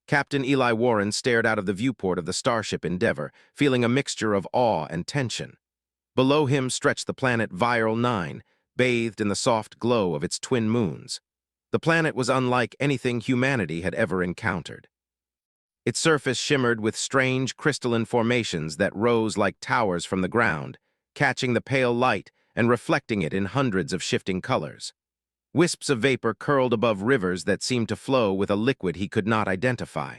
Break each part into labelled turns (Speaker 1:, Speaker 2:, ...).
Speaker 1: Captain Eli Warren stared out of the viewport of the starship Endeavor, feeling a mixture of awe and tension. Below him stretched the planet Viral 9, bathed in the soft glow of its twin moons. The planet was unlike anything humanity had ever encountered. Its surface shimmered with strange crystalline formations that rose like towers from the ground, catching the pale light and reflecting it in hundreds of shifting colors. Wisps of vapor curled above rivers that seemed to flow with a liquid he could not identify.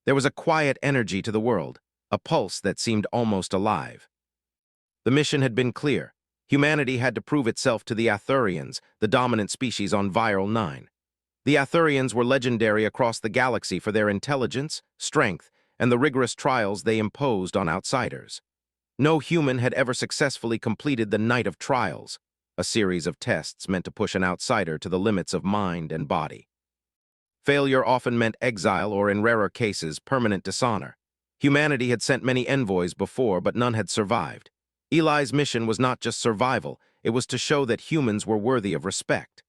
Speaker 1: There was a quiet energy to the world, a pulse that seemed almost alive. The mission had been clear. Humanity had to prove itself to the Atherians, the dominant species on Viral 9. The Atherians were legendary across the galaxy for their intelligence, strength, and the rigorous trials they imposed on outsiders. No human had ever successfully completed the Night of Trials, a series of tests meant to push an outsider to the limits of mind and body. Failure often meant exile or, in rarer cases, permanent dishonor. Humanity had sent many envoys before, but none had survived. Eli's mission was not just survival, it was to show that humans were worthy of respect.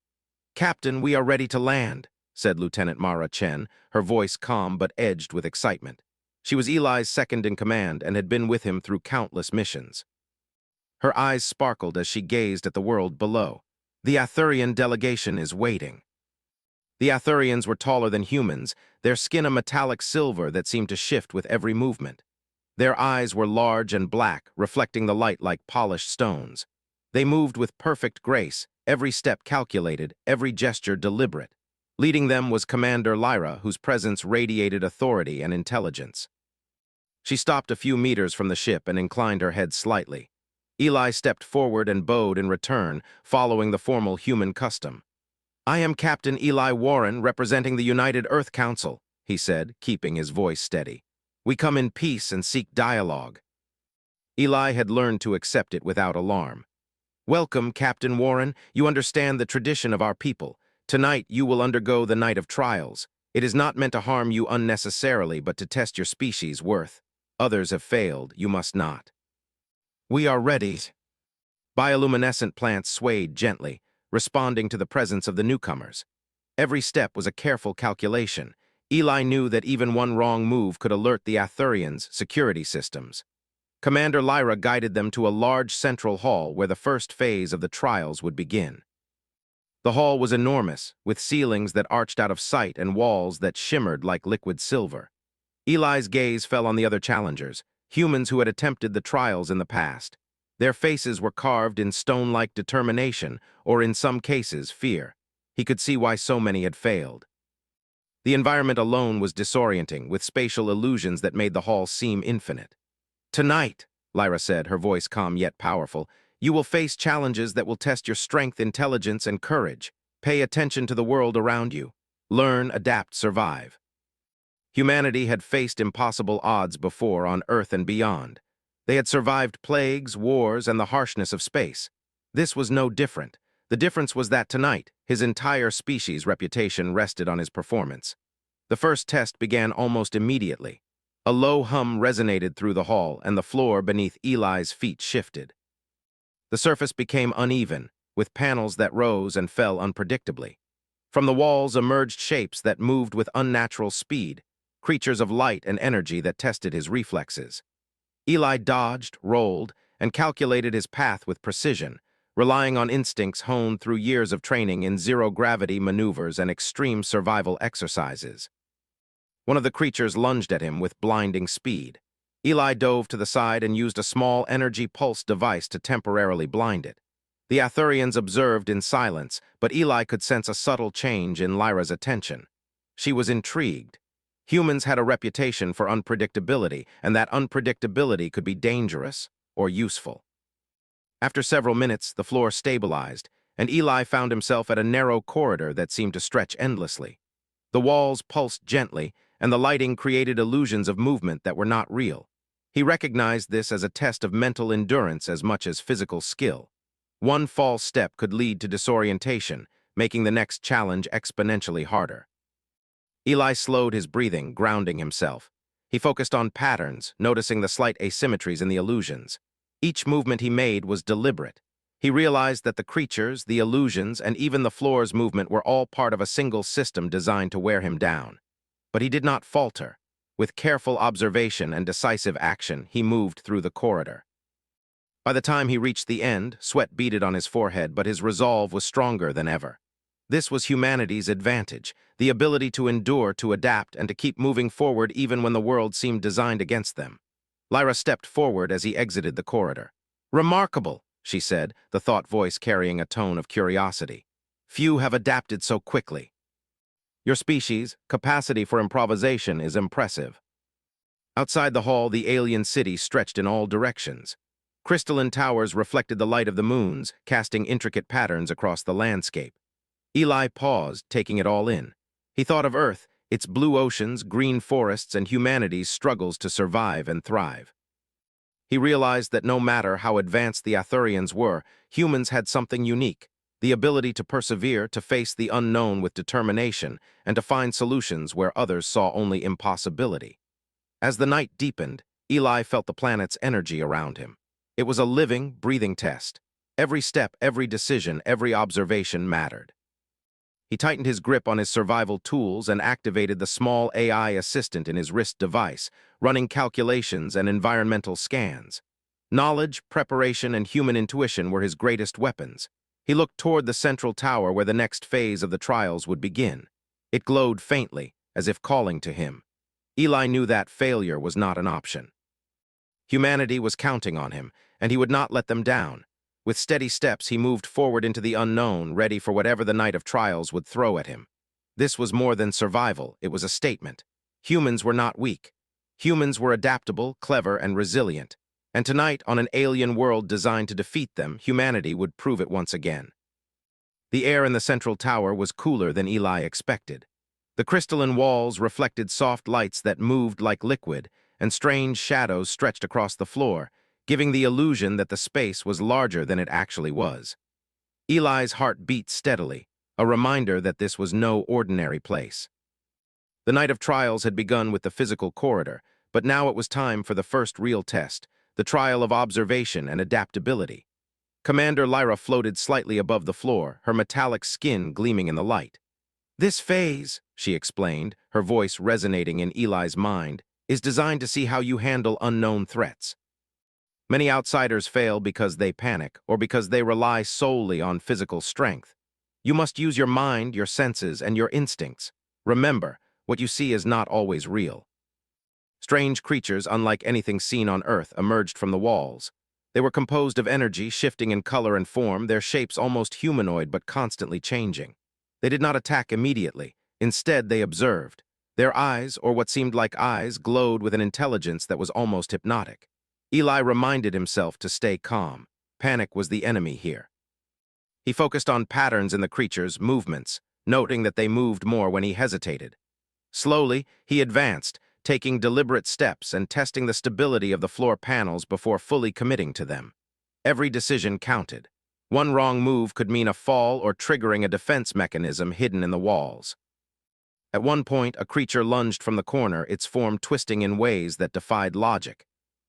Speaker 1: "Captain, we are ready to land," said Lieutenant Mara Chen, her voice calm but edged with excitement. She was Eli's second-in-command and had been with him through countless missions. Her eyes sparkled as she gazed at the world below. "The Atherian delegation is waiting." The Atherians were taller than humans, their skin a metallic silver that seemed to shift with every movement. Their eyes were large and black, reflecting the light like polished stones. They moved with perfect grace, every step calculated, every gesture deliberate. Leading them was Commander Lyra, whose presence radiated authority and intelligence. She stopped a few meters from the ship and inclined her head slightly. Eli stepped forward and bowed in return, following the formal human custom. "I am Captain Eli Warren, representing the United Earth Council," he said, keeping his voice steady. "We come in peace and seek dialogue." Eli had learned to accept it without alarm. "Welcome, Captain Warren. You understand the tradition of our people. Tonight you will undergo the Night of Trials. It is not meant to harm you unnecessarily, but to test your species' worth. Others have failed, you must not." "We are ready." Bioluminescent plants swayed gently, responding to the presence of the newcomers. Every step was a careful calculation. Eli knew that even one wrong move could alert the Atherians' security systems. Commander Lyra guided them to a large central hall where the first phase of the trials would begin. The hall was enormous, with ceilings that arched out of sight and walls that shimmered like liquid silver. Eli's gaze fell on the other challengers, humans who had attempted the trials in the past. Their faces were carved in stone-like determination, or in some cases, fear. He could see why so many had failed. The environment alone was disorienting, with spatial illusions that made the hall seem infinite. "Tonight," Lyra said, her voice calm yet powerful, "you will face challenges that will test your strength, intelligence, and courage. Pay attention to the world around you. Learn, adapt, survive." Humanity had faced impossible odds before on Earth and beyond. They had survived plagues, wars, and the harshness of space. This was no different. The difference was that tonight, his entire species' reputation rested on his performance. The first test began almost immediately. A low hum resonated through the hall, and the floor beneath Eli's feet shifted. The surface became uneven, with panels that rose and fell unpredictably. From the walls emerged shapes that moved with unnatural speed, creatures of light and energy that tested his reflexes. Eli dodged, rolled, and calculated his path with precision, relying on instincts honed through years of training in zero-gravity maneuvers and extreme survival exercises. One of the creatures lunged at him with blinding speed. Eli dove to the side and used a small energy pulse device to temporarily blind it. The Atherians observed in silence, but Eli could sense a subtle change in Lyra's attention. She was intrigued. Humans had a reputation for unpredictability, and that unpredictability could be dangerous or useful. After several minutes, the floor stabilized, and Eli found himself at a narrow corridor that seemed to stretch endlessly. The walls pulsed gently, and the lighting created illusions of movement that were not real. He recognized this as a test of mental endurance as much as physical skill. One false step could lead to disorientation, making the next challenge exponentially harder. Eli slowed his breathing, grounding himself. He focused on patterns, noticing the slight asymmetries in the illusions. Each movement he made was deliberate. He realized that the creatures, the illusions, and even the floor's movement were all part of a single system designed to wear him down. But he did not falter. With careful observation and decisive action, he moved through the corridor. By the time he reached the end, sweat beaded on his forehead, but his resolve was stronger than ever. This was humanity's advantage, the ability to endure, to adapt, and to keep moving forward even when the world seemed designed against them. Lyra stepped forward as he exited the corridor. "Remarkable," she said, the thought voice carrying a tone of curiosity. "Few have adapted so quickly. Your species' capacity for improvisation is impressive." Outside the hall, the alien city stretched in all directions. Crystalline towers reflected the light of the moons, casting intricate patterns across the landscape. Eli paused, taking it all in. He thought of Earth, its blue oceans, green forests, and humanity's struggles to survive and thrive. He realized that no matter how advanced the Atherians were, humans had something unique, the ability to persevere, to face the unknown with determination, and to find solutions where others saw only impossibility. As the night deepened, Eli felt the planet's energy around him. It was a living, breathing test. Every step, every decision, every observation mattered. He tightened his grip on his survival tools and activated the small AI assistant in his wrist device, running calculations and environmental scans. Knowledge, preparation, and human intuition were his greatest weapons. He looked toward the central tower where the next phase of the trials would begin. It glowed faintly, as if calling to him. Eli knew that failure was not an option. Humanity was counting on him, and he would not let them down. With steady steps, he moved forward into the unknown, ready for whatever the night of trials would throw at him. This was more than survival, it was a statement. Humans were not weak. Humans were adaptable, clever, and resilient. And tonight, on an alien world designed to defeat them, humanity would prove it once again. The air in the central tower was cooler than Eli expected. The crystalline walls reflected soft lights that moved like liquid, and strange shadows stretched across the floor, giving the illusion that the space was larger than it actually was. Eli's heart beat steadily, a reminder that this was no ordinary place. The night of trials had begun with the physical corridor, but now it was time for the first real test, the trial of observation and adaptability. Commander Lyra floated slightly above the floor, her metallic skin gleaming in the light. "This phase," she explained, her voice resonating in Eli's mind, "is designed to see how you handle unknown threats. Many outsiders fail because they panic, or because they rely solely on physical strength. You must use your mind, your senses, and your instincts. Remember, what you see is not always real." Strange creatures, unlike anything seen on Earth, emerged from the walls. They were composed of energy, shifting in color and form, their shapes almost humanoid but constantly changing. They did not attack immediately. Instead, they observed. Their eyes, or what seemed like eyes, glowed with an intelligence that was almost hypnotic. Eli reminded himself to stay calm. Panic was the enemy here. He focused on patterns in the creatures' movements, noting that they moved more when he hesitated. Slowly, he advanced, taking deliberate steps and testing the stability of the floor panels before fully committing to them. Every decision counted. One wrong move could mean a fall or triggering a defense mechanism hidden in the walls. At one point, a creature lunged from the corner, its form twisting in ways that defied logic.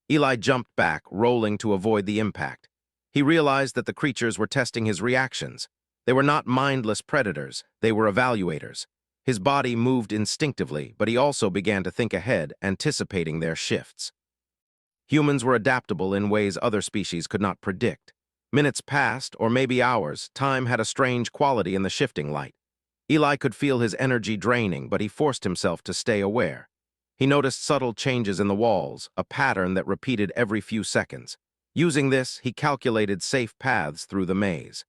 Speaker 1: Eli jumped back, rolling to avoid the impact. He realized that the creatures were testing his reactions. They were not mindless predators, they were evaluators. His body moved instinctively, but he also began to think ahead, anticipating their shifts. Humans were adaptable in ways other species could not predict. Minutes passed, or maybe hours. Time had a strange quality in the shifting light. Eli could feel his energy draining, but he forced himself to stay aware. He noticed subtle changes in the walls, a pattern that repeated every few seconds. Using this, he calculated safe paths through the maze.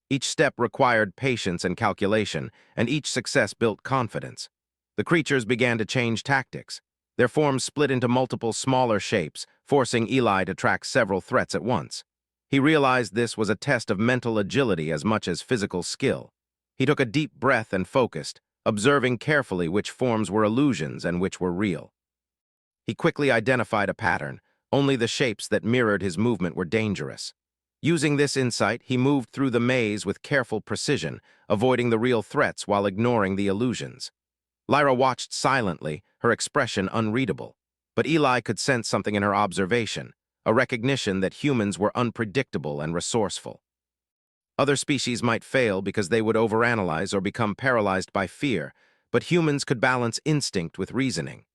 Speaker 1: Each step required patience and calculation, and each success built confidence. The creatures began to change tactics. Their forms split into multiple smaller shapes, forcing Eli to track several threats at once. He realized this was a test of mental agility as much as physical skill. He took a deep breath and focused, observing carefully which forms were illusions and which were real. He quickly identified a pattern. Only the shapes that mirrored his movement were dangerous. Using this insight, he moved through the maze with careful precision, avoiding the real threats while ignoring the illusions. Lyra watched silently, her expression unreadable. But Eli could sense something in her observation, a recognition that humans were unpredictable and resourceful. Other species might fail because they would overanalyze or become paralyzed by fear, but humans could balance instinct with reasoning.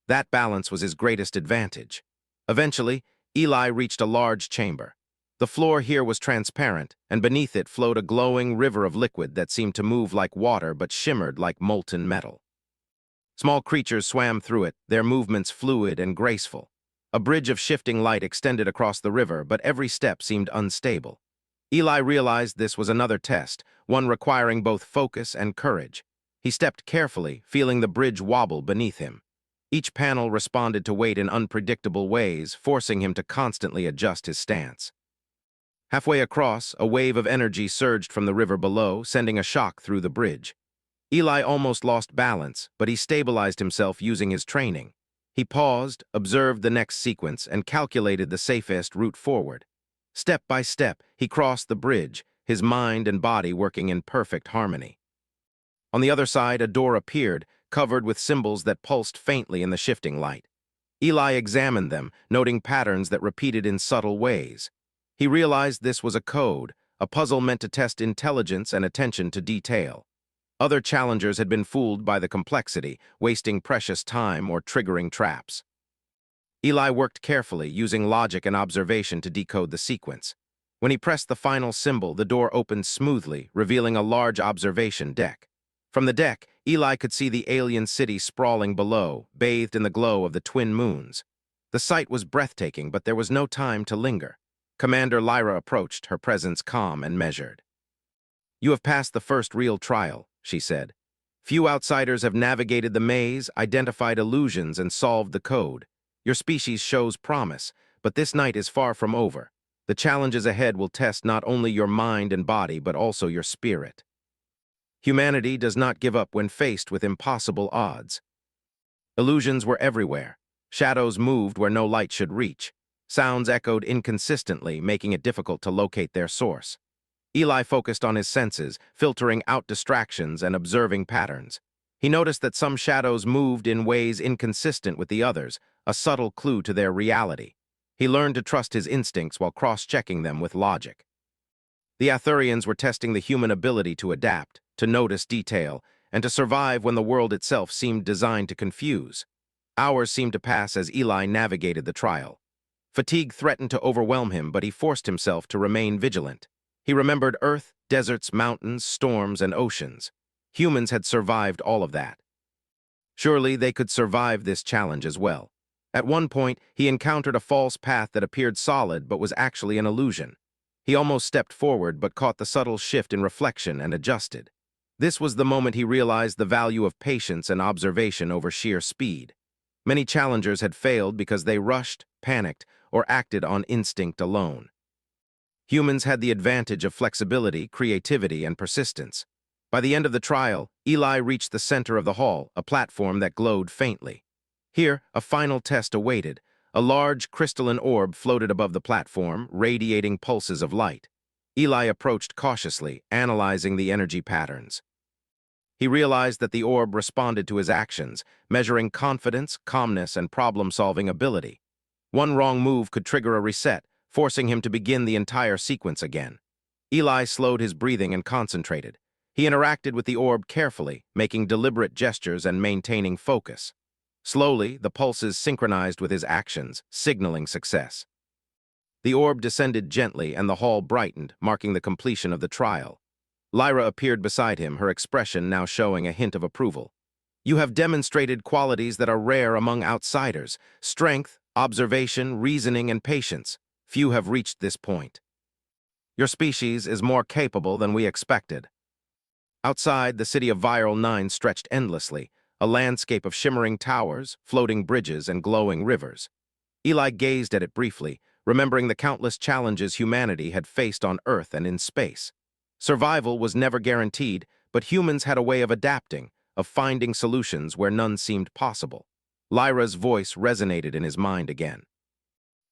Speaker 1: That balance was his greatest advantage. Eventually, Eli reached a large chamber. The floor here was transparent, and beneath it flowed a glowing river of liquid that seemed to move like water but shimmered like molten metal. Small creatures swam through it, their movements fluid and graceful. A bridge of shifting light extended across the river, but every step seemed unstable. Eli realized this was another test, one requiring both focus and courage. He stepped carefully, feeling the bridge wobble beneath him. Each panel responded to weight in unpredictable ways, forcing him to constantly adjust his stance. Halfway across, a wave of energy surged from the river below, sending a shock through the bridge. Eli almost lost balance, but he stabilized himself using his training. He paused, observed the next sequence, and calculated the safest route forward. Step by step, he crossed the bridge, his mind and body working in perfect harmony. On the other side, a door appeared, covered with symbols that pulsed faintly in the shifting light. Eli examined them, noting patterns that repeated in subtle ways. He realized this was a code, a puzzle meant to test intelligence and attention to detail. Other challengers had been fooled by the complexity, wasting precious time or triggering traps. Eli worked carefully, using logic and observation to decode the sequence. When he pressed the final symbol, the door opened smoothly, revealing a large observation deck. From the deck, Eli could see the alien city sprawling below, bathed in the glow of the twin moons. The sight was breathtaking, but there was no time to linger. Commander Lyra approached, her presence calm and measured. "You have passed the first real trial," she said. "Few outsiders have navigated the maze, identified illusions, and solved the code. Your species shows promise, but this night is far from over. The challenges ahead will test not only your mind and body, but also your spirit." Humanity does not give up when faced with impossible odds. Illusions were everywhere. Shadows moved where no light should reach. Sounds echoed inconsistently, making it difficult to locate their source. Eli focused on his senses, filtering out distractions and observing patterns. He noticed that some shadows moved in ways inconsistent with the others, a subtle clue to their reality. He learned to trust his instincts while cross-checking them with logic. The Atherians were testing the human ability to adapt, to notice detail, and to survive when the world itself seemed designed to confuse. Hours seemed to pass as Eli navigated the trial. Fatigue threatened to overwhelm him, but he forced himself to remain vigilant. He remembered Earth, deserts, mountains, storms, and oceans. Humans had survived all of that. Surely they could survive this challenge as well. At one point, he encountered a false path that appeared solid but was actually an illusion. He almost stepped forward but caught the subtle shift in reflection and adjusted. This was the moment he realized the value of patience and observation over sheer speed. Many challengers had failed because they rushed, panicked, or acted on instinct alone. Humans had the advantage of flexibility, creativity, and persistence. By the end of the trial, Eli reached the center of the hall, a platform that glowed faintly. Here, a final test awaited. A large crystalline orb floated above the platform, radiating pulses of light. Eli approached cautiously, analyzing the energy patterns. He realized that the orb responded to his actions, measuring confidence, calmness, and problem-solving ability. One wrong move could trigger a reset, forcing him to begin the entire sequence again. Eli slowed his breathing and concentrated. He interacted with the orb carefully, making deliberate gestures and maintaining focus. Slowly, the pulses synchronized with his actions, signaling success. The orb descended gently and the hall brightened, marking the completion of the trial. Lyra appeared beside him, her expression now showing a hint of approval. "You have demonstrated qualities that are rare among outsiders: strength, observation, reasoning, and patience. Few have reached this point. Your species is more capable than we expected." Outside, the city of Viral 9 stretched endlessly, a landscape of shimmering towers, floating bridges, and glowing rivers. Eli gazed at it briefly, remembering the countless challenges humanity had faced on Earth and in space. Survival was never guaranteed, but humans had a way of adapting, of finding solutions where none seemed possible. Lyra's voice resonated in his mind again.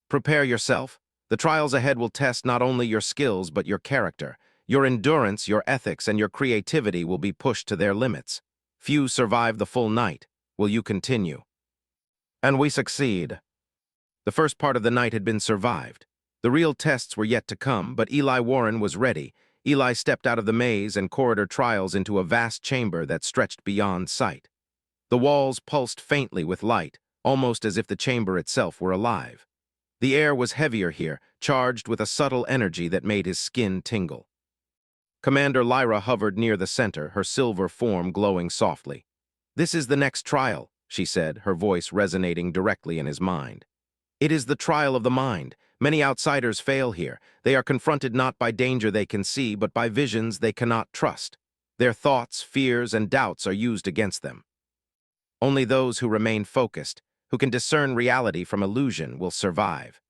Speaker 1: "Prepare yourself. The trials ahead will test not only your skills but your character. Your endurance, your ethics, and your creativity will be pushed to their limits. Few survive the full night. Will you continue?" And we succeed. The first part of the night had been survived. The real tests were yet to come, but Eli Warren was ready. Eli stepped out of the maze and corridor trials into a vast chamber that stretched beyond sight. The walls pulsed faintly with light, almost as if the chamber itself were alive. The air was heavier here, charged with a subtle energy that made his skin tingle. Commander Lyra hovered near the center, her silver form glowing softly. "This is the next trial," she said, her voice resonating directly in his mind. "It is the trial of the mind. Many outsiders fail here. They are confronted not by danger they can see, but by visions they cannot trust. Their thoughts, fears, and doubts are used against them. Only those who remain focused, who can discern reality from illusion, will survive."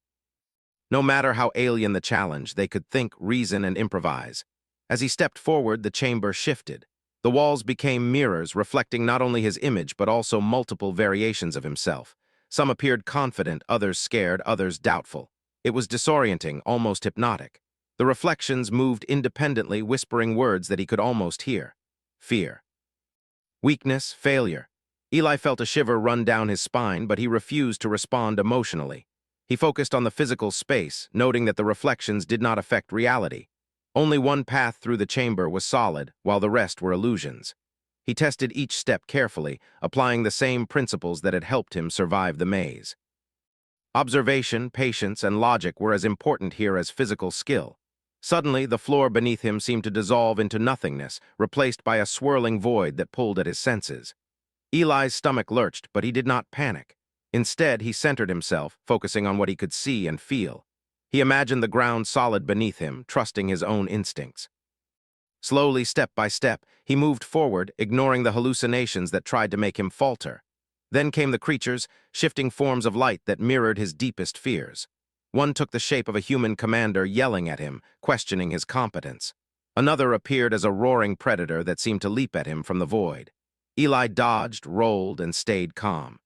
Speaker 1: No matter how alien the challenge, they could think, reason, and improvise. As he stepped forward, the chamber shifted. The walls became mirrors, reflecting not only his image but also multiple variations of himself. Some appeared confident, others scared, others doubtful. It was disorienting, almost hypnotic. The reflections moved independently, whispering words that he could almost hear. Fear. Weakness, failure. Eli felt a shiver run down his spine, but he refused to respond emotionally. He focused on the physical space, noting that the reflections did not affect reality. Only one path through the chamber was solid, while the rest were illusions. He tested each step carefully, applying the same principles that had helped him survive the maze. Observation, patience, and logic were as important here as physical skill. Suddenly, the floor beneath him seemed to dissolve into nothingness, replaced by a swirling void that pulled at his senses. Eli's stomach lurched, but he did not panic. Instead, he centered himself, focusing on what he could see and feel. He imagined the ground solid beneath him, trusting his own instincts. Slowly, step by step, he moved forward, ignoring the hallucinations that tried to make him falter. Then came the creatures, shifting forms of light that mirrored his deepest fears. One took the shape of a human commander, yelling at him, questioning his competence. Another appeared as a roaring predator that seemed to leap at him from the void. Eli dodged, rolled, and stayed calm.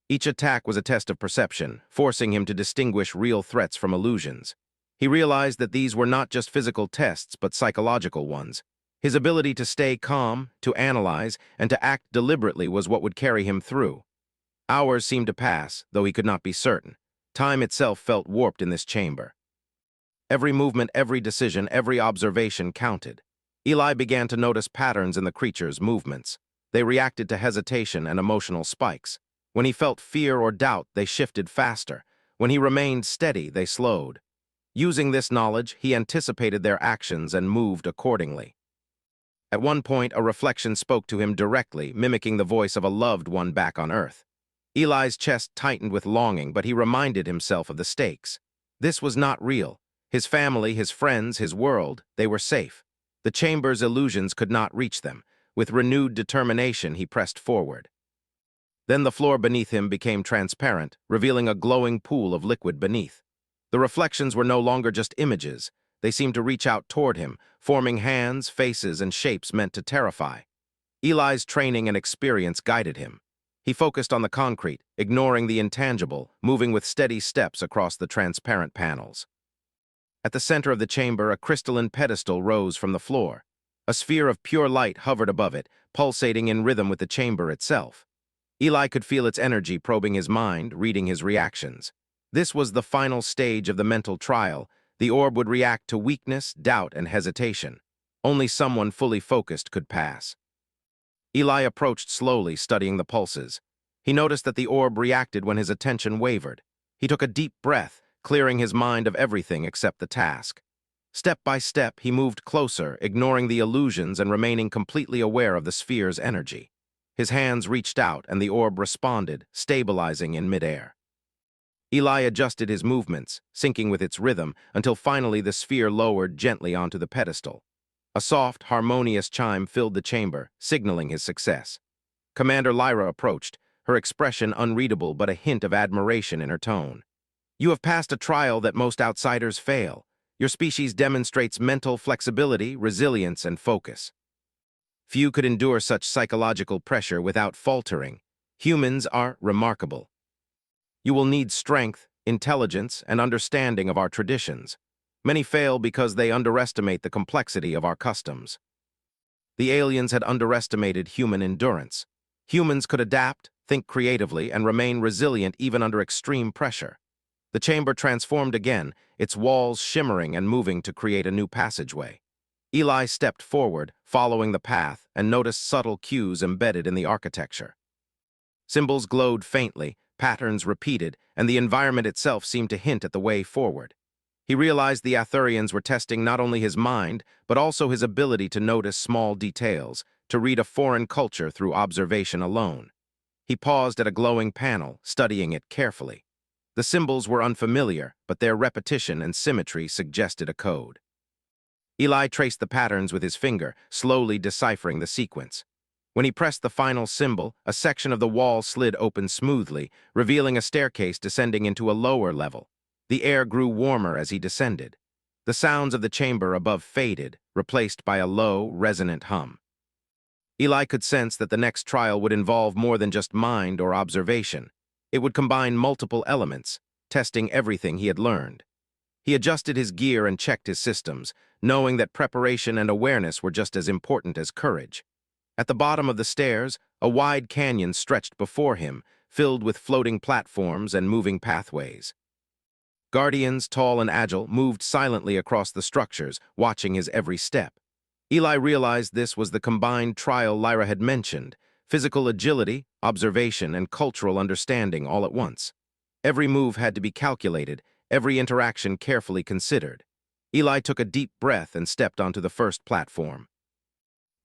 Speaker 1: Each attack was a test of perception, forcing him to distinguish real threats from illusions. He realized that these were not just physical tests, but psychological ones. His ability to stay calm, to analyze, and to act deliberately was what would carry him through. Hours seemed to pass, though he could not be certain. Time itself felt warped in this chamber. Every movement, every decision, every observation counted. Eli began to notice patterns in the creatures' movements. They reacted to hesitation and emotional spikes. When he felt fear or doubt, they shifted faster. When he remained steady, they slowed. Using this knowledge, he anticipated their actions and moved accordingly. At one point, a reflection spoke to him directly, mimicking the voice of a loved one back on Earth. Eli's chest tightened with longing, but he reminded himself of the stakes. This was not real. His family, his friends, his world, they were safe. The chamber's illusions could not reach them. With renewed determination, he pressed forward. Then the floor beneath him became transparent, revealing a glowing pool of liquid beneath. The reflections were no longer just images. They seemed to reach out toward him, forming hands, faces, and shapes meant to terrify. Eli's training and experience guided him. He focused on the concrete, ignoring the intangible, moving with steady steps across the transparent panels. At the center of the chamber, a crystalline pedestal rose from the floor. A sphere of pure light hovered above it, pulsating in rhythm with the chamber itself. Eli could feel its energy probing his mind, reading his reactions. This was the final stage of the mental trial. The orb would react to weakness, doubt, and hesitation. Only someone fully focused could pass. Eli approached slowly, studying the pulses. He noticed that the orb reacted when his attention wavered. He took a deep breath, clearing his mind of everything except the task. Step by step, he moved closer, ignoring the illusions and remaining completely aware of the sphere's energy. His hands reached out, and the orb responded, stabilizing in midair. Eli adjusted his movements, syncing with its rhythm, until finally the sphere lowered gently onto the pedestal. A soft, harmonious chime filled the chamber, signaling his success. Commander Lyra approached, her expression unreadable but a hint of admiration in her tone. "You have passed a trial that most outsiders fail. Your species demonstrates mental flexibility, resilience, and focus. Few could endure such psychological pressure without faltering. Humans are remarkable. You will need strength, intelligence, and understanding of our traditions. Many fail because they underestimate the complexity of our customs." The aliens had underestimated human endurance. Humans could adapt, think creatively, and remain resilient even under extreme pressure. The chamber transformed again, its walls shimmering and moving to create a new passageway. Eli stepped forward, following the path, and noticed subtle cues embedded in the architecture. Symbols glowed faintly, patterns repeated, and the environment itself seemed to hint at the way forward. He realized the Atherians were testing not only his mind, but also his ability to notice small details, to read a foreign culture through observation alone. He paused at a glowing panel, studying it carefully. The symbols were unfamiliar, but their repetition and symmetry suggested a code. Eli traced the patterns with his finger, slowly deciphering the sequence. When he pressed the final symbol, a section of the wall slid open smoothly, revealing a staircase descending into a lower level. The air grew warmer as he descended. The sounds of the chamber above faded, replaced by a low, resonant hum. Eli could sense that the next trial would involve more than just mind or observation. It would combine multiple elements, testing everything he had learned. He adjusted his gear and checked his systems, knowing that preparation and awareness were just as important as courage. At the bottom of the stairs, a wide canyon stretched before him, filled with floating platforms and moving pathways. Guardians, tall and agile, moved silently across the structures, watching his every step. Eli realized this was the combined trial Lyra had mentioned: physical agility, observation, and cultural understanding all at once. Every move had to be calculated, every interaction carefully considered. Eli took a deep breath and stepped onto the first platform.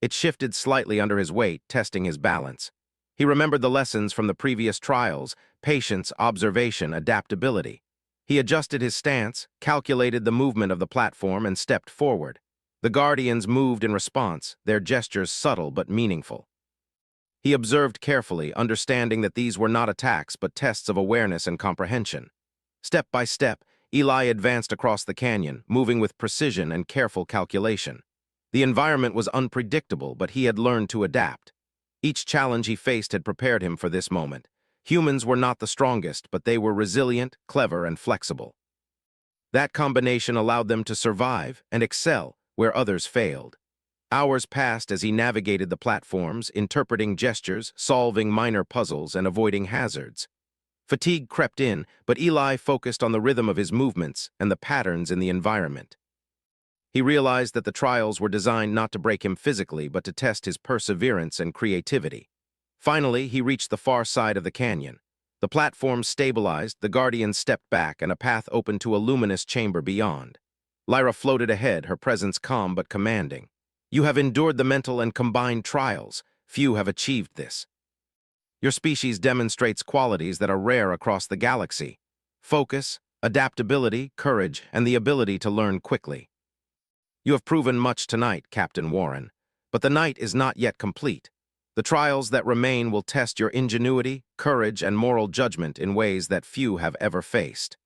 Speaker 1: It shifted slightly under his weight, testing his balance. He remembered the lessons from the previous trials: patience, observation, adaptability. He adjusted his stance, calculated the movement of the platform, and stepped forward. The Guardians moved in response, their gestures subtle but meaningful. He observed carefully, understanding that these were not attacks but tests of awareness and comprehension. Step by step, Eli advanced across the canyon, moving with precision and careful calculation. The environment was unpredictable, but he had learned to adapt. Each challenge he faced had prepared him for this moment. Humans were not the strongest, but they were resilient, clever, and flexible. That combination allowed them to survive and excel where others failed. Hours passed as he navigated the platforms, interpreting gestures, solving minor puzzles, and avoiding hazards. Fatigue crept in, but Eli focused on the rhythm of his movements and the patterns in the environment. He realized that the trials were designed not to break him physically, but to test his perseverance and creativity. Finally, he reached the far side of the canyon. The platform stabilized, the Guardians stepped back, and a path opened to a luminous chamber beyond. Lyra floated ahead, her presence calm but commanding. "You have endured the mental and combined trials. Few have achieved this. Your species demonstrates qualities that are rare across the galaxy: focus, adaptability, courage, and the ability to learn quickly. You have proven much tonight, Captain Warren, but the night is not yet complete. The trials that remain will test your ingenuity, courage, and moral judgment in ways that few have ever faced."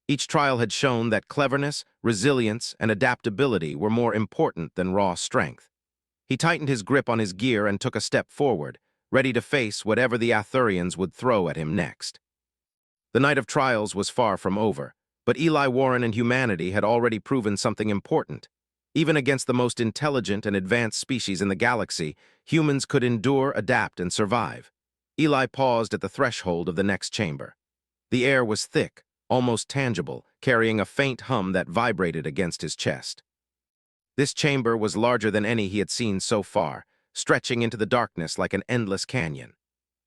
Speaker 1: Each trial had shown that cleverness, resilience, and adaptability were more important than raw strength. He tightened his grip on his gear and took a step forward, ready to face whatever the Atherians would throw at him next. The night of trials was far from over, but Eli Warren and humanity had already proven something important. Even against the most intelligent and advanced species in the galaxy, humans could endure, adapt, and survive. Eli paused at the threshold of the next chamber. The air was thick, almost tangible, carrying a faint hum that vibrated against his chest. This chamber was larger than any he had seen so far, stretching into the darkness like an endless canyon.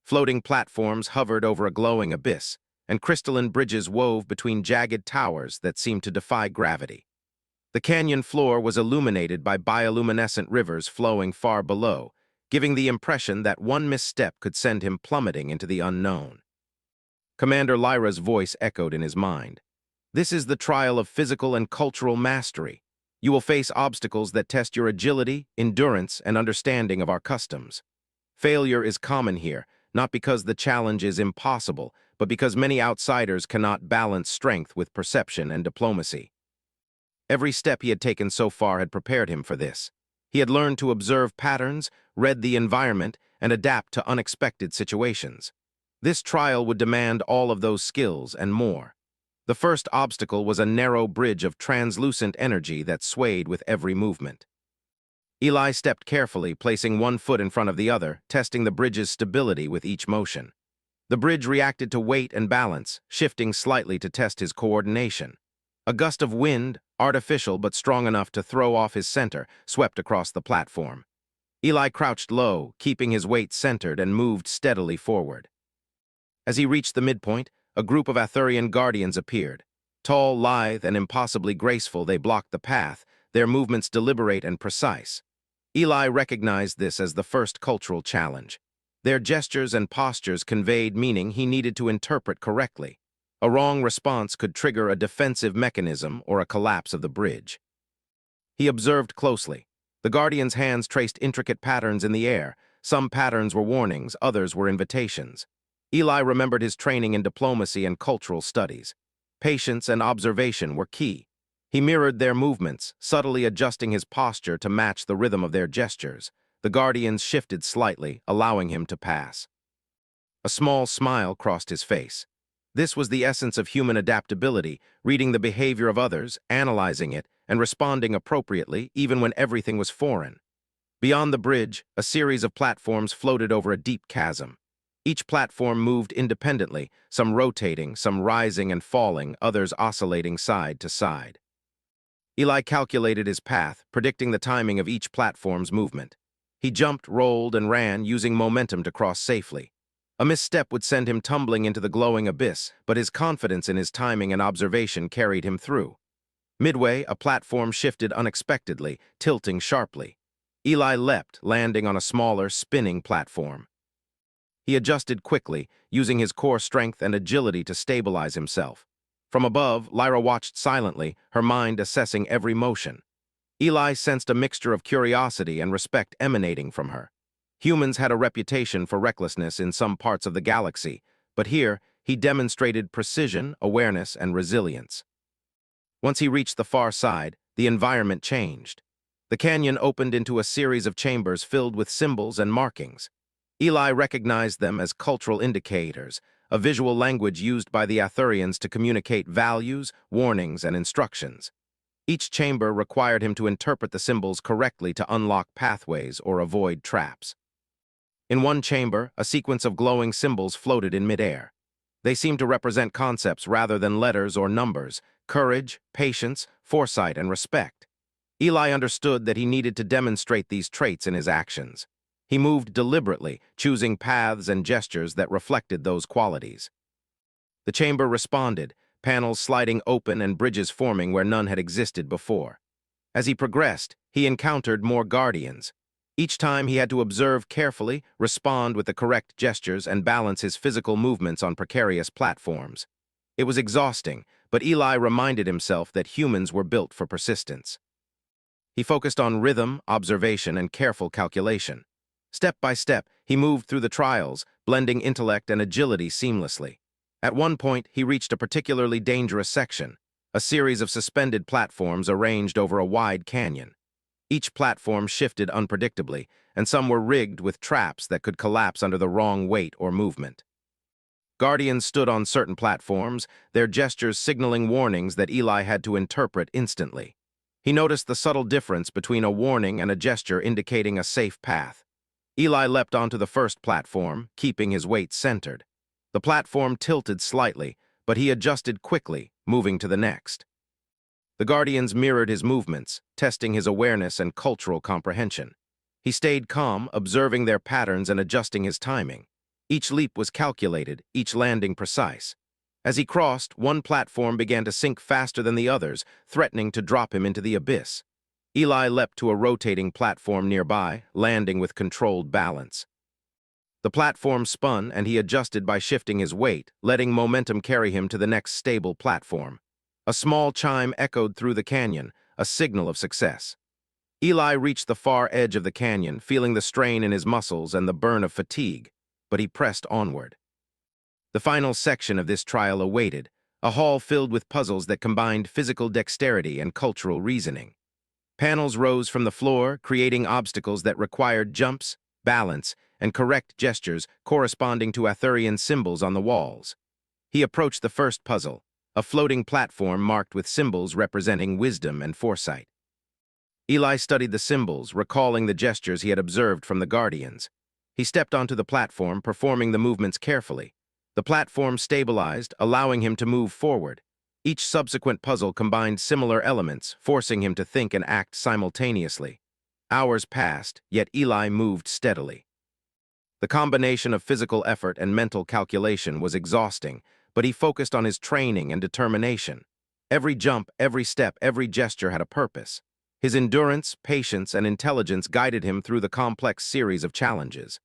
Speaker 1: Floating platforms hovered over a glowing abyss, and crystalline bridges wove between jagged towers that seemed to defy gravity. The canyon floor was illuminated by bioluminescent rivers flowing far below, giving the impression that one misstep could send him plummeting into the unknown. Commander Lyra's voice echoed in his mind. "This is the trial of physical and cultural mastery. You will face obstacles that test your agility, endurance, and understanding of our customs. Failure is common here, not because the challenge is impossible, but because many outsiders cannot balance strength with perception and diplomacy." Every step he had taken so far had prepared him for this. He had learned to observe patterns, read the environment, and adapt to unexpected situations. This trial would demand all of those skills and more. The first obstacle was a narrow bridge of translucent energy that swayed with every movement. Eli stepped carefully, placing one foot in front of the other, testing the bridge's stability with each motion. The bridge reacted to weight and balance, shifting slightly to test his coordination. A gust of wind, artificial but strong enough to throw off his center, swept across the platform. Eli crouched low, keeping his weight centered, and moved steadily forward. As he reached the midpoint, a group of Atherian guardians appeared. Tall, lithe, and impossibly graceful, they blocked the path, their movements deliberate and precise. Eli recognized this as the first cultural challenge. Their gestures and postures conveyed meaning he needed to interpret correctly. A wrong response could trigger a defensive mechanism or a collapse of the bridge. He observed closely. The Guardian's hands traced intricate patterns in the air. Some patterns were warnings, others were invitations. Eli remembered his training in diplomacy and cultural studies. Patience and observation were key. He mirrored their movements, subtly adjusting his posture to match the rhythm of their gestures. The Guardians shifted slightly, allowing him to pass. A small smile crossed his face. This was the essence of human adaptability, reading the behavior of others, analyzing it, and responding appropriately even when everything was foreign. Beyond the bridge, a series of platforms floated over a deep chasm. Each platform moved independently, some rotating, some rising and falling, others oscillating side to side. Eli calculated his path, predicting the timing of each platform's movement. He jumped, rolled, and ran, using momentum to cross safely. A misstep would send him tumbling into the glowing abyss, but his confidence in his timing and observation carried him through. Midway, a platform shifted unexpectedly, tilting sharply. Eli leapt, landing on a smaller, spinning platform. He adjusted quickly, using his core strength and agility to stabilize himself. From above, Lyra watched silently, her mind assessing every motion. Eli sensed a mixture of curiosity and respect emanating from her. Humans had a reputation for recklessness in some parts of the galaxy, but here he demonstrated precision, awareness, and resilience. Once he reached the far side, the environment changed. The canyon opened into a series of chambers filled with symbols and markings. Eli recognized them as cultural indicators, a visual language used by the Atherians to communicate values, warnings, and instructions. Each chamber required him to interpret the symbols correctly to unlock pathways or avoid traps. In one chamber, a sequence of glowing symbols floated in midair. They seemed to represent concepts rather than letters or numbers: courage, patience, foresight, and respect. Eli understood that he needed to demonstrate these traits in his actions. He moved deliberately, choosing paths and gestures that reflected those qualities. The chamber responded, panels sliding open and bridges forming where none had existed before. As he progressed, he encountered more guardians. Each time he had to observe carefully, respond with the correct gestures, and balance his physical movements on precarious platforms. It was exhausting, but Eli reminded himself that humans were built for persistence. He focused on rhythm, observation, and careful calculation. Step by step, he moved through the trials, blending intellect and agility seamlessly. At one point, he reached a particularly dangerous section, a series of suspended platforms arranged over a wide canyon. Each platform shifted unpredictably, and some were rigged with traps that could collapse under the wrong weight or movement. Guardians stood on certain platforms, their gestures signaling warnings that Eli had to interpret instantly. He noticed the subtle difference between a warning and a gesture indicating a safe path. Eli leapt onto the first platform, keeping his weight centered. The platform tilted slightly, but he adjusted quickly, moving to the next. The Guardians mirrored his movements, testing his awareness and cultural comprehension. He stayed calm, observing their patterns and adjusting his timing. Each leap was calculated, each landing precise. As he crossed, one platform began to sink faster than the others, threatening to drop him into the abyss. Eli leapt to a rotating platform nearby, landing with controlled balance. The platform spun, and he adjusted by shifting his weight, letting momentum carry him to the next stable platform. A small chime echoed through the canyon, a signal of success. Eli reached the far edge of the canyon, feeling the strain in his muscles and the burn of fatigue, but he pressed onward. The final section of this trial awaited, a hall filled with puzzles that combined physical dexterity and cultural reasoning. Panels rose from the floor, creating obstacles that required jumps, balance, and correct gestures corresponding to Atherian symbols on the walls. He approached the first puzzle, a floating platform marked with symbols representing wisdom and foresight. Eli studied the symbols, recalling the gestures he had observed from the Guardians. He stepped onto the platform, performing the movements carefully. The platform stabilized, allowing him to move forward. Each subsequent puzzle combined similar elements, forcing him to think and act simultaneously. Hours passed, yet Eli moved steadily. The combination of physical effort and mental calculation was exhausting, but he focused on his training and determination. Every jump, every step, every gesture had a purpose. His endurance, patience, and intelligence guided him through the complex series of challenges.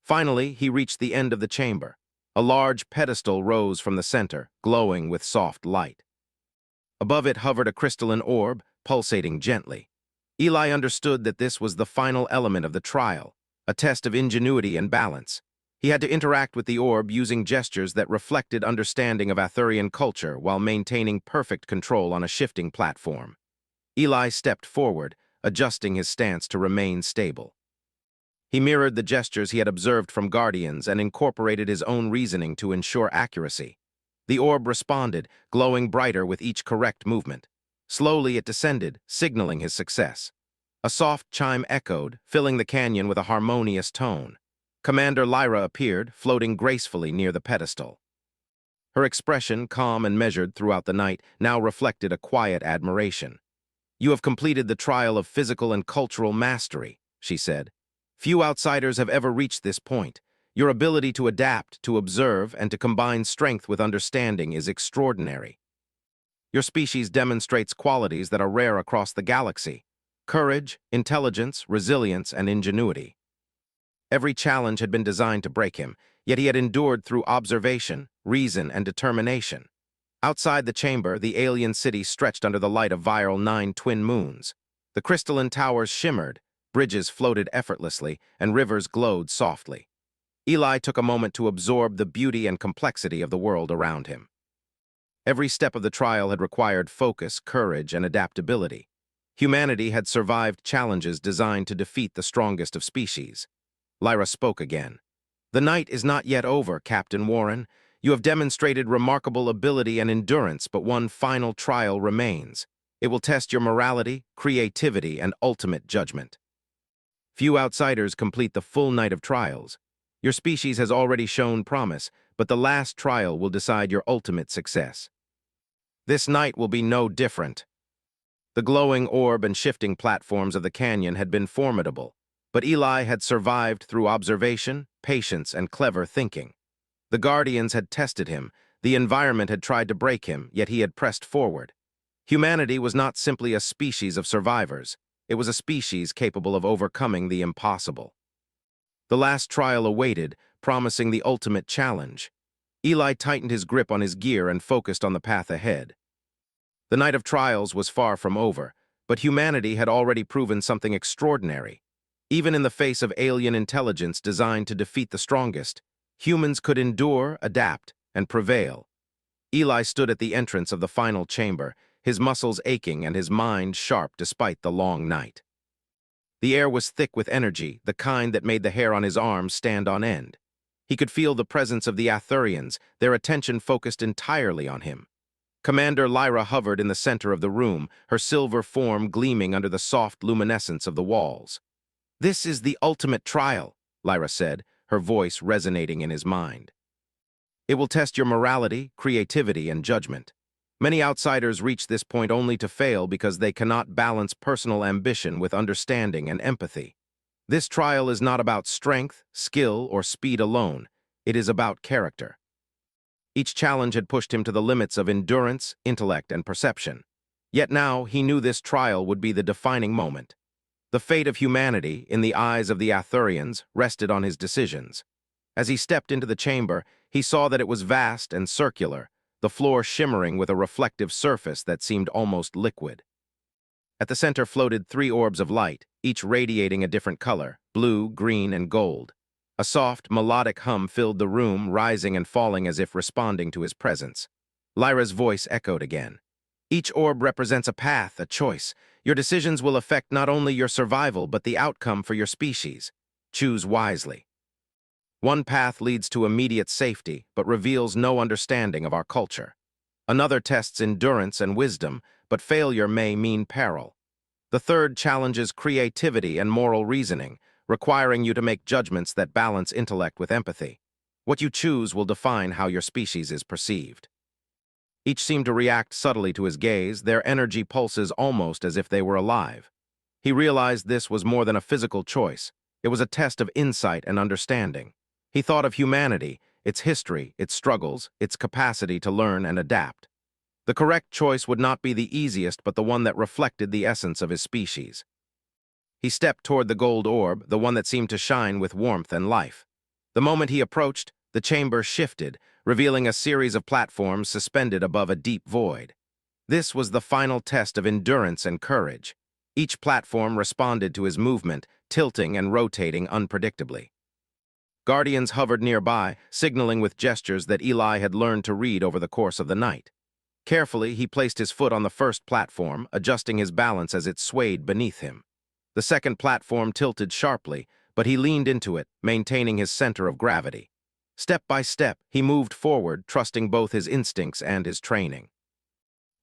Speaker 1: Finally, he reached the end of the chamber. A large pedestal rose from the center, glowing with soft light. Above it hovered a crystalline orb, pulsating gently. Eli understood that this was the final element of the trial, a test of ingenuity and balance. He had to interact with the orb using gestures that reflected understanding of Atherian culture while maintaining perfect control on a shifting platform. Eli stepped forward, adjusting his stance to remain stable. He mirrored the gestures he had observed from Guardians and incorporated his own reasoning to ensure accuracy. The orb responded, glowing brighter with each correct movement. Slowly it descended, signaling his success. A soft chime echoed, filling the canyon with a harmonious tone. Commander Lyra appeared, floating gracefully near the pedestal. Her expression, calm and measured throughout the night, now reflected a quiet admiration. "You have completed the trial of physical and cultural mastery," she said. "Few outsiders have ever reached this point. Your ability to adapt, to observe, and to combine strength with understanding is extraordinary. Your species demonstrates qualities that are rare across the galaxy: courage, intelligence, resilience, and ingenuity." Every challenge had been designed to break him, yet he had endured through observation, reason, and determination. Outside the chamber, the alien city stretched under the light of Viral 9 twin moons. The crystalline towers shimmered, bridges floated effortlessly, and rivers glowed softly. Eli took a moment to absorb the beauty and complexity of the world around him. Every step of the trial had required focus, courage, and adaptability. Humanity had survived challenges designed to defeat the strongest of species. Lyra spoke again. "The night is not yet over, Captain Warren. You have demonstrated remarkable ability and endurance, but one final trial remains. It will test your morality, creativity, and ultimate judgment. Few outsiders complete the full night of trials. Your species has already shown promise, but the last trial will decide your ultimate success. This night will be no different." The glowing orb and shifting platforms of the canyon had been formidable, but Eli had survived through observation, patience, and clever thinking. The Guardians had tested him, the environment had tried to break him, yet he had pressed forward. Humanity was not simply a species of survivors, it was a species capable of overcoming the impossible. The last trial awaited, promising the ultimate challenge. Eli tightened his grip on his gear and focused on the path ahead. The night of trials was far from over, but humanity had already proven something extraordinary. Even in the face of alien intelligence designed to defeat the strongest, humans could endure, adapt, and prevail. Eli stood at the entrance of the final chamber, his muscles aching and his mind sharp despite the long night. The air was thick with energy, the kind that made the hair on his arms stand on end. He could feel the presence of the Atherians, their attention focused entirely on him. Commander Lyra hovered in the center of the room, her silver form gleaming under the soft luminescence of the walls. "This is the ultimate trial," Lyra said, her voice resonating in his mind. "It will test your morality, creativity, and judgment. Many outsiders reach this point only to fail because they cannot balance personal ambition with understanding and empathy. This trial is not about strength, skill, or speed alone. It is about character." Each challenge had pushed him to the limits of endurance, intellect, and perception. Yet now he knew this trial would be the defining moment. The fate of humanity, in the eyes of the Atherians, rested on his decisions. As he stepped into the chamber, he saw that it was vast and circular, the floor shimmering with a reflective surface that seemed almost liquid. At the center floated 3 orbs of light, each radiating a different color: blue, green, and gold. A soft, melodic hum filled the room, rising and falling as if responding to his presence. Lyra's voice echoed again. "Each orb represents a path, a choice. Your decisions will affect not only your survival, but the outcome for your species. Choose wisely. One path leads to immediate safety, but reveals no understanding of our culture. Another tests endurance and wisdom, but failure may mean peril. The third challenges creativity and moral reasoning, requiring you to make judgments that balance intellect with empathy. What you choose will define how your species is perceived." Each seemed to react subtly to his gaze, their energy pulses almost as if they were alive. He realized this was more than a physical choice. It was a test of insight and understanding. He thought of humanity, its history, its struggles, its capacity to learn and adapt. The correct choice would not be the easiest, but the one that reflected the essence of his species. He stepped toward the gold orb, the one that seemed to shine with warmth and life. The moment he approached, the chamber shifted, revealing a series of platforms suspended above a deep void. This was the final test of endurance and courage. Each platform responded to his movement, tilting and rotating unpredictably. Guardians hovered nearby, signaling with gestures that Eli had learned to read over the course of the night. Carefully, he placed his foot on the first platform, adjusting his balance as it swayed beneath him. The second platform tilted sharply, but he leaned into it, maintaining his center of gravity. Step by step, he moved forward, trusting both his instincts and his training.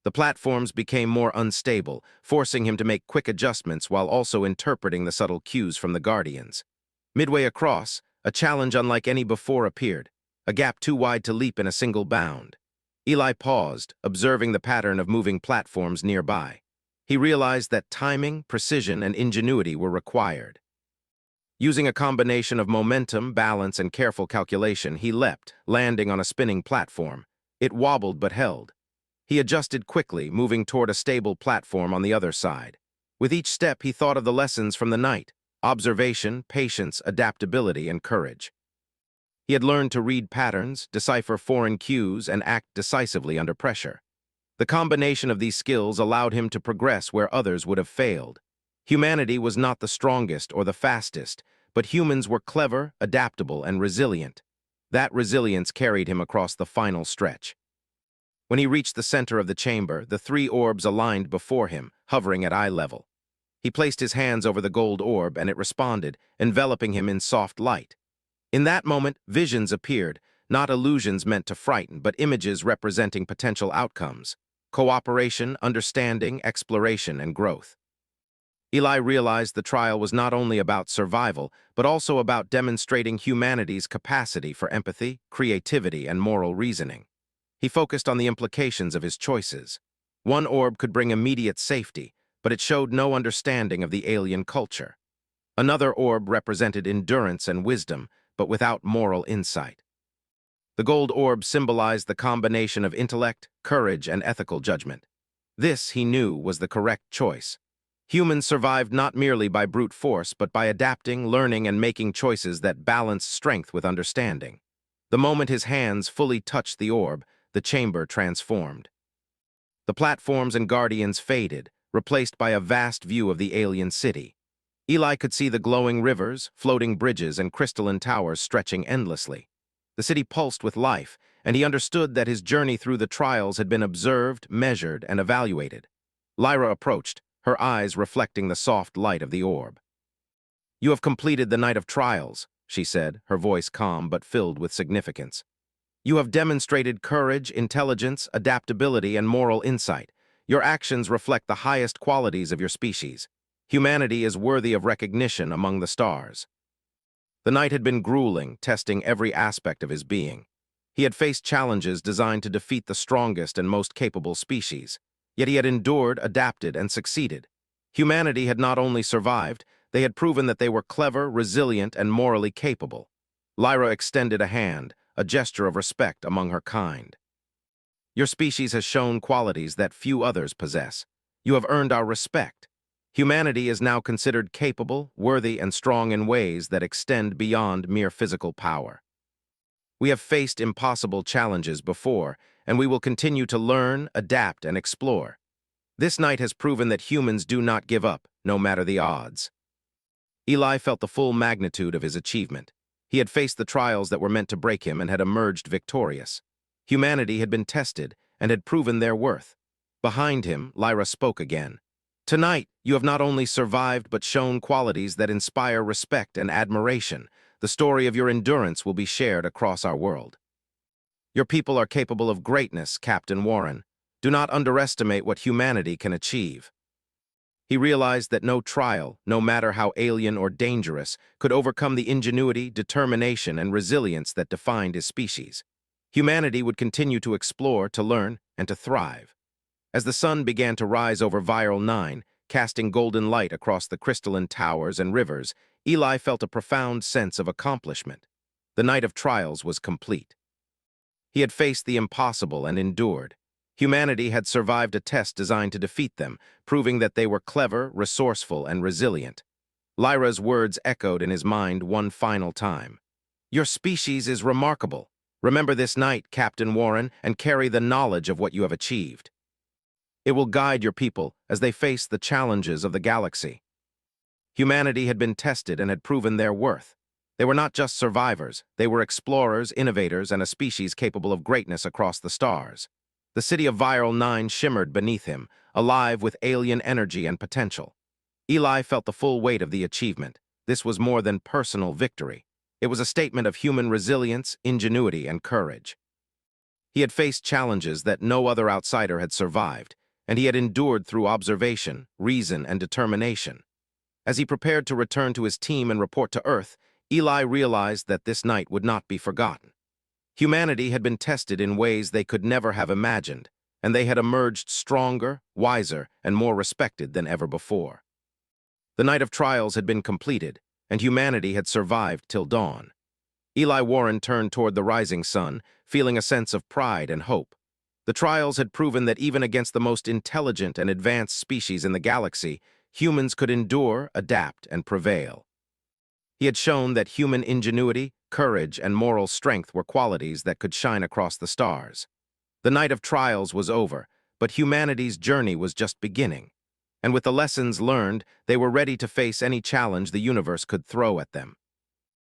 Speaker 1: The platforms became more unstable, forcing him to make quick adjustments while also interpreting the subtle cues from the Guardians. Midway across, a challenge unlike any before appeared, a gap too wide to leap in a single bound. Eli paused, observing the pattern of moving platforms nearby. He realized that timing, precision, and ingenuity were required. Using a combination of momentum, balance, and careful calculation, he leapt, landing on a spinning platform. It wobbled but held. He adjusted quickly, moving toward a stable platform on the other side. With each step, he thought of the lessons from the night: observation, patience, adaptability, and courage. He had learned to read patterns, decipher foreign cues, and act decisively under pressure. The combination of these skills allowed him to progress where others would have failed. Humanity was not the strongest or the fastest, but humans were clever, adaptable, and resilient. That resilience carried him across the final stretch. When he reached the center of the chamber, the three orbs aligned before him, hovering at eye level. He placed his hands over the gold orb, and it responded, enveloping him in soft light. In that moment, visions appeared, not illusions meant to frighten, but images representing potential outcomes: cooperation, understanding, exploration, and growth. Eli realized the trial was not only about survival, but also about demonstrating humanity's capacity for empathy, creativity, and moral reasoning. He focused on the implications of his choices. One orb could bring immediate safety, but it showed no understanding of the alien culture. Another orb represented endurance and wisdom, but without moral insight. The gold orb symbolized the combination of intellect, courage, and ethical judgment. This, he knew, was the correct choice. Humans survived not merely by brute force, but by adapting, learning, and making choices that balanced strength with understanding. The moment his hands fully touched the orb, the chamber transformed. The platforms and guardians faded, replaced by a vast view of the alien city. Eli could see the glowing rivers, floating bridges, and crystalline towers stretching endlessly. The city pulsed with life, and he understood that his journey through the trials had been observed, measured, and evaluated. Lyra approached, her eyes reflecting the soft light of the orb. "You have completed the night of trials," she said, her voice calm but filled with significance. "You have demonstrated courage, intelligence, adaptability, and moral insight. Your actions reflect the highest qualities of your species. Humanity is worthy of recognition among the stars." The night had been grueling, testing every aspect of his being. He had faced challenges designed to defeat the strongest and most capable species. Yet he had endured, adapted, and succeeded. Humanity had not only survived, they had proven that they were clever, resilient, and morally capable. Lyra extended a hand, a gesture of respect among her kind. "Your species has shown qualities that few others possess. You have earned our respect. Humanity is now considered capable, worthy, and strong in ways that extend beyond mere physical power. We have faced impossible challenges before, and we will continue to learn, adapt, and explore. This night has proven that humans do not give up, no matter the odds." Eli felt the full magnitude of his achievement. He had faced the trials that were meant to break him and had emerged victorious. Humanity had been tested and had proven their worth. Behind him, Lyra spoke again. "Tonight, you have not only survived but shown qualities that inspire respect and admiration. The story of your endurance will be shared across our world. Your people are capable of greatness, Captain Warren. Do not underestimate what humanity can achieve." He realized that no trial, no matter how alien or dangerous, could overcome the ingenuity, determination, and resilience that defined his species. Humanity would continue to explore, to learn, and to thrive. As the sun began to rise over Viral 9, casting golden light across the crystalline towers and rivers, Eli felt a profound sense of accomplishment. The night of trials was complete. He had faced the impossible and endured. Humanity had survived a test designed to defeat them, proving that they were clever, resourceful, and resilient. Lyra's words echoed in his mind one final time. "Your species is remarkable. Remember this night, Captain Warren, and carry the knowledge of what you have achieved. It will guide your people as they face the challenges of the galaxy." Humanity had been tested and had proven their worth. They were not just survivors, they were explorers, innovators, and a species capable of greatness across the stars. The city of Viral 9 shimmered beneath him, alive with alien energy and potential. Eli felt the full weight of the achievement. This was more than personal victory. It was a statement of human resilience, ingenuity, and courage. He had faced challenges that no other outsider had survived, and he had endured through observation, reason, and determination. As he prepared to return to his team and report to Earth, Eli realized that this night would not be forgotten. Humanity had been tested in ways they could never have imagined, and they had emerged stronger, wiser, and more respected than ever before. The night of trials had been completed, and humanity had survived till dawn. Eli Warren turned toward the rising sun, feeling a sense of pride and hope. The trials had proven that even against the most intelligent and advanced species in the galaxy, humans could endure, adapt, and prevail. He had shown that human ingenuity, courage, and moral strength were qualities that could shine across the stars. The night of trials was over, but humanity's journey was just beginning. And with the lessons learned, they were ready to face any challenge the universe could throw at them.